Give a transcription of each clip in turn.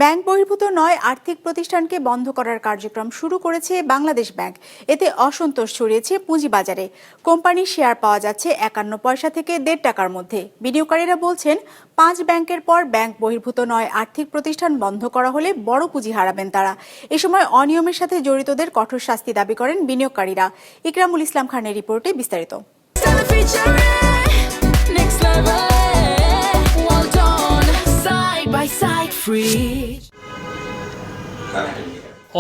Bank বহির্ভূত 9 আর্থিক প্রতিষ্ঠানকে বন্ধ করার কার্যক্রম শুরু করেছে বাংলাদেশ ব্যাংক। এতে অসন্তোষ ছড়িয়েছে পুঁজিবাজারে। কোম্পানির শেয়ার পাওয়া যাচ্ছে 51 পয়সা থেকে 1.5 টাকার মধ্যে। বিনিয়োগকারীরা বলছেন 5 ব্যাংকের পর ব্যাংক বহির্ভূত 9 আর্থিক প্রতিষ্ঠান বন্ধ করা হলে বড় পুঁজি হারাবেন তারা। এ সময় অনিয়মের সাথে জড়িতদের কঠোর শাস্তি দাবি করেন বিনিয়োগকারীরা। ইকরামুল ইসলাম খানের রিপোর্টে বিস্তারিত।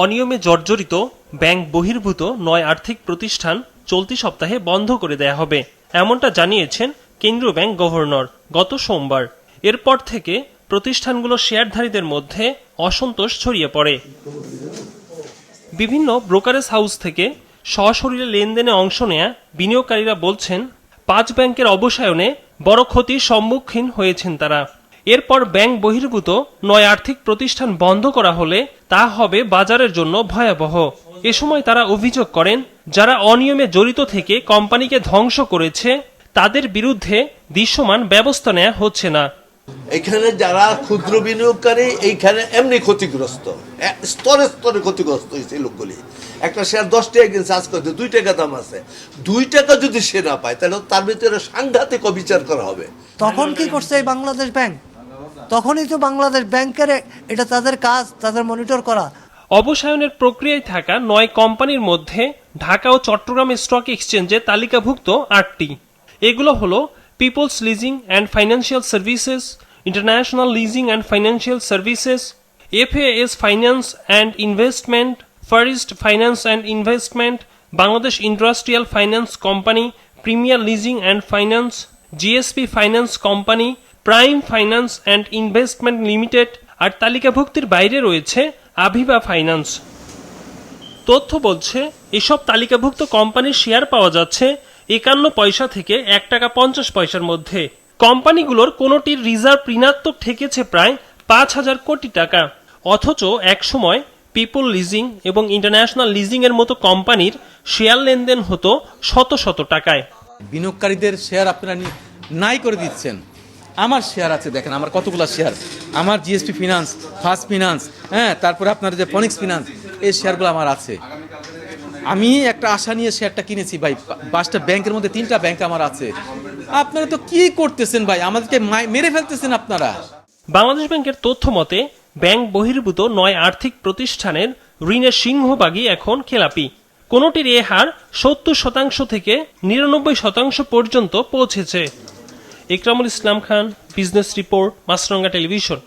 অনিয়মে জর্জরিত ব্যাংক বহির্ভূত 9 আর্থিক প্রতিষ্ঠান চলতি সপ্তাহে বন্ধ করে দেয়া হবে, এমনটা জানিয়েছেন কেন্দ্রীয় ব্যাংক গভর্নর গত সোমবার। এরপর থেকে প্রতিষ্ঠানগুলো শেয়ারধারীদের মধ্যে অসন্তোষ ছড়িয়ে পড়ে। বিভিন্ন ব্রোকারেজ হাউস থেকে সশরীরে লেনদেনে অংশ নেয়া বিনিয়োগকারীরা বলছেন 5 ব্যাংকের অবসায়নে বড় ক্ষতির সম্মুখীন হয়েছেন তারা। এরপর ব্যাংক বহির্ভূত 9 আর্থিক প্রতিষ্ঠান বন্ধ করা হলে তা হবে বাজারের জন্য ভয়াবহ। এ সময় তারা অভিযোগ করেন, যারা অনিয়মে জড়িত থেকে কোম্পানিকে ধ্বংস করেছে তাদের বিরুদ্ধে দৃশ্যমান ব্যবস্থা নেওয়া হচ্ছে না। এখানে যারা ক্ষুদ্র বিনিয়োগকারী এইখানে এমনি ক্ষতিগ্রস্ত, স্তরে স্তরে ক্ষতিগ্রস্ত হয়েছে লোকগুলি। একটা শেয়ার 10 টাকা কিনছে, আজকে 2 টাকা দাম আছে। 2 টাকা যদি সে না পায় তাহলে তার ভিতরে সাংঘাতিক অবিচার করা হবে। তখন কি করছে এই বাংলাদেশ ব্যাংক? তখনই তো বাংলাদেশ ব্যাংকের এটা তাদের কাজ, তাদের মনিটর করা। অবসায়নের প্রক্রিয়ায় থাকা 9 কোম্পানির মধ্যে ঢাকা ও চট্টগ্রাম স্টক এক্সচেঞ্জে তালিকাভুক্ত 8টি। এগুলো হলো peoples leasing and financial services, international leasing and financial services, FAS finance and investment, first finance and investment, Bangladesh industrial finance company, premier leasing and finance, GSP finance company, prime finance and investment limited. আর তালিকাভুক্তির বাইরে রয়েছে আভিবা finance. তথ্য বলছে এসব তালিকাভুক্ত কোম্পানির share পাওয়া যাচ্ছে 51 পয়সা থেকে 1 টাকা 50 পয়সার মধ্যে। কোম্পানিগুলোর কোনোটির রিজার্ভ ঋণাত্মক ঠেকেছে প্রায় 5,000 কোটি টাকা। অথচ একসময় পিপল লিজিং এবং ইন্টারন্যাশনাল লিজিং এর মতো কোম্পানির শেয়ার লেনদেন হতো শত শত টাকায়। বিনিয়োগকারীদের শেয়ার আপনারা নাই করে দিচ্ছেন। আমার শেয়ার আছে, দেখেন আমার কতগুলো শেয়ার, আমার GSP ফিনান্স, ফার্স্ট ফিনান্স, তারপরে আপনার যে ফনিক্স ফিনান্স, এই শেয়ারগুলো আমার আছে। আমি একটা আশা নিয়ে শেয়ারটা কিনেছি ভাই, 5টা ব্যাংকের মধ্যে 3টা ব্যাংক আমার আছে। আপনারা তো কি করতেছেন ভাই, আমাদেরকে মেরে ফেলতেছেন আপনারা। বাংলাদেশ ব্যাংকের তথ্য মতে ব্যাংক বহির্ভূত 9 আর্থিক প্রতিষ্ঠানের ঋণের সিংহভাগই এখন খেলাপি। কোনোটির এ হার 70% থেকে 99% পর্যন্ত পৌঁছেছে। ইকরামুল ইসলাম খান, বিজনেস রিপোর্ট, মাছরাঙ্গা টেলিভিশন।